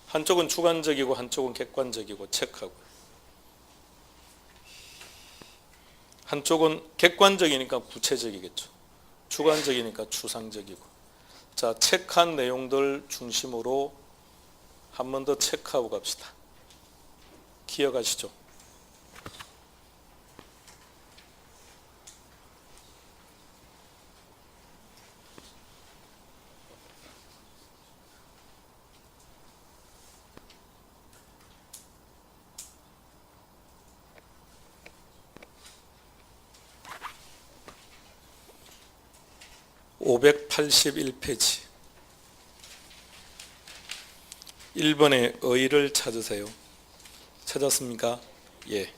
한쪽은 주관적이고 한쪽은 객관적이고 체크하고요. 한쪽은 객관적이니까 구체적이겠죠. 주관적이니까 추상적이고. 자, 체크한 내용들 중심으로 한 번 더 체크하고 갑시다. 기억하시죠? (581페이지) 1번의 의의를 찾으세요. 찾았습니까? 예.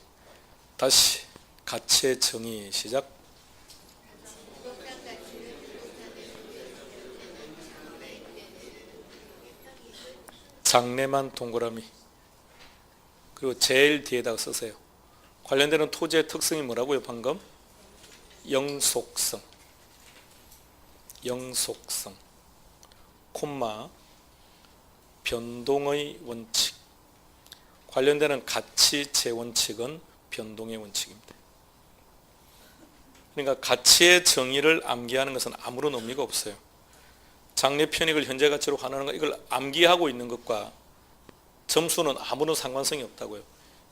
다시 가치의 정의 시작. 장래만 동그라미. 그리고 제일 뒤에다가 쓰세요. 관련되는 토지의 특성이 뭐라고요? 방금? 영속성. 콤마 변동의 원칙. 관련되는 가치 재원칙은 변동의 원칙입니다. 그러니까 가치의 정의를 암기하는 것은 아무런 의미가 없어요. 장래 편익을 현재 가치로 환원하는 것, 이걸 암기하고 있는 것과 점수는 아무런 상관성이 없다고요.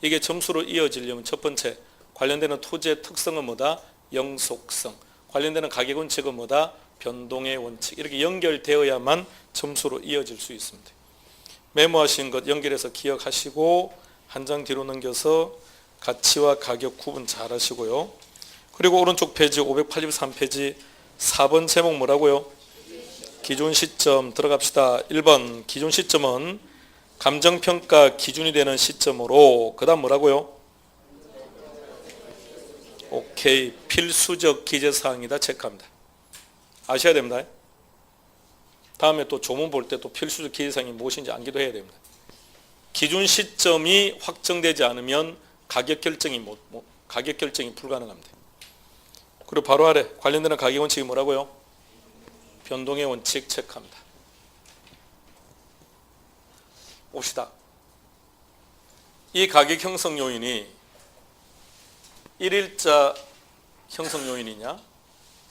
이게 점수로 이어지려면 첫 번째, 관련되는 토지의 특성은 뭐다? 영속성. 관련되는 가격 원칙은 뭐다? 변동의 원칙. 이렇게 연결되어야만 점수로 이어질 수 있습니다. 메모하신 것 연결해서 기억하시고 한 장 뒤로 넘겨서 가치와 가격 구분 잘 하시고요. 그리고 오른쪽 페이지 583페이지 4번 제목 뭐라고요? 기준 시점 들어갑시다. 1번 기준 시점은 감정평가 기준이 되는 시점으로, 그 다음 뭐라고요? 오케이. 필수적 기재사항이다 체크합니다. 아셔야 됩니다. 다음에 또 조문 볼 때 또 필수적 기재사항이 무엇인지 암기도 해야 됩니다. 기준 시점이 확정되지 않으면 가격 결정이 불가능합니다. 그리고 바로 아래 관련되는 가격 원칙이 뭐라고요? 변동의 원칙 체크합니다. 봅시다. 이 가격 형성 요인이 1일자 형성 요인이냐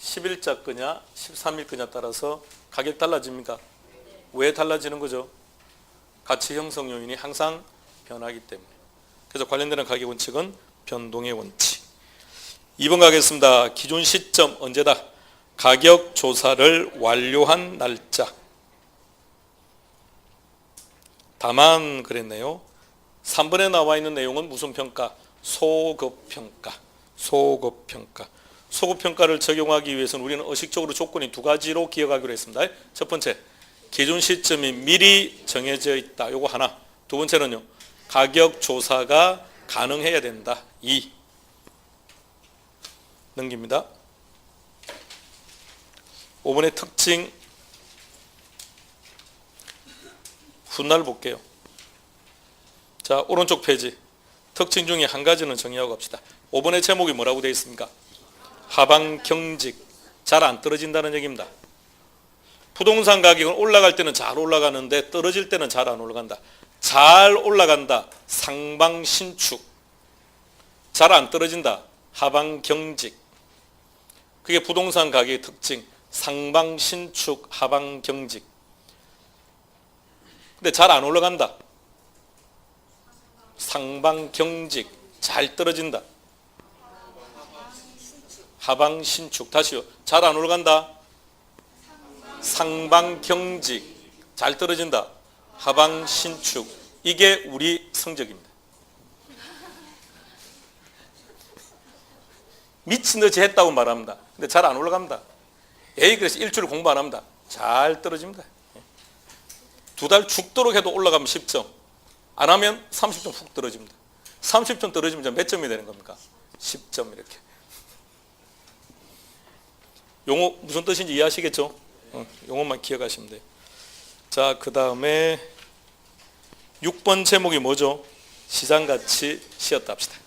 10일자 거냐 13일 거냐 따라서 가격 달라집니까? 왜 달라지는 거죠? 가치 형성 요인이 항상 변하기 때문에. 그래서 관련되는 가격 원칙은 변동의 원칙. 2번 가겠습니다. 기준 시점 언제다? 가격 조사를 완료한 날짜. 다만 그랬네요. 3번에 나와 있는 내용은 무슨 평가? 소급평가. 소급평가를 적용하기 위해서는 우리는 의식적으로 조건이 두 가지로 기억하기로 했습니다. 첫 번째, 기준 시점이 미리 정해져 있다. 요거 하나. 두 번째는요, 가격 조사가 가능해야 된다. 2. 넘깁니다. 5번의 특징 훗날 볼게요. 자, 오른쪽 페이지 특징 중에 한 가지는 정의하고 갑시다. 5번의 제목이 뭐라고 되어 있습니까? 하방 경직. 잘 안 떨어진다는 얘기입니다. 부동산 가격은 올라갈 때는 잘 올라가는데 떨어질 때는 잘 안 올라간다. 잘 올라간다. 상방 신축. 잘 안 떨어진다. 하방 경직. 그게 부동산 가격의 특징. 상방 신축, 하방 경직. 근데 잘 안 올라간다. 상방 경직 잘 떨어진다. 하방 신축. 다시요. 잘 안 올라간다. 상방 경직 잘 떨어진다. 하방 신축. 이게 우리 성적입니다. 미친 듯이 했다고 말합니다. 근데 잘 안 올라갑니다. 에이, 그래서 일주일 공부 안 합니다. 잘 떨어집니다. 두 달 죽도록 해도 올라가면 10점. 안 하면 30점 훅 떨어집니다. 30점 떨어지면 몇 점이 되는 겁니까? 10점 이렇게. 용어 무슨 뜻인지 이해하시겠죠? 용어만 기억하시면 돼요. 자, 그 다음에 6번 제목이 뭐죠? 시장같이 쉬었다 합시다.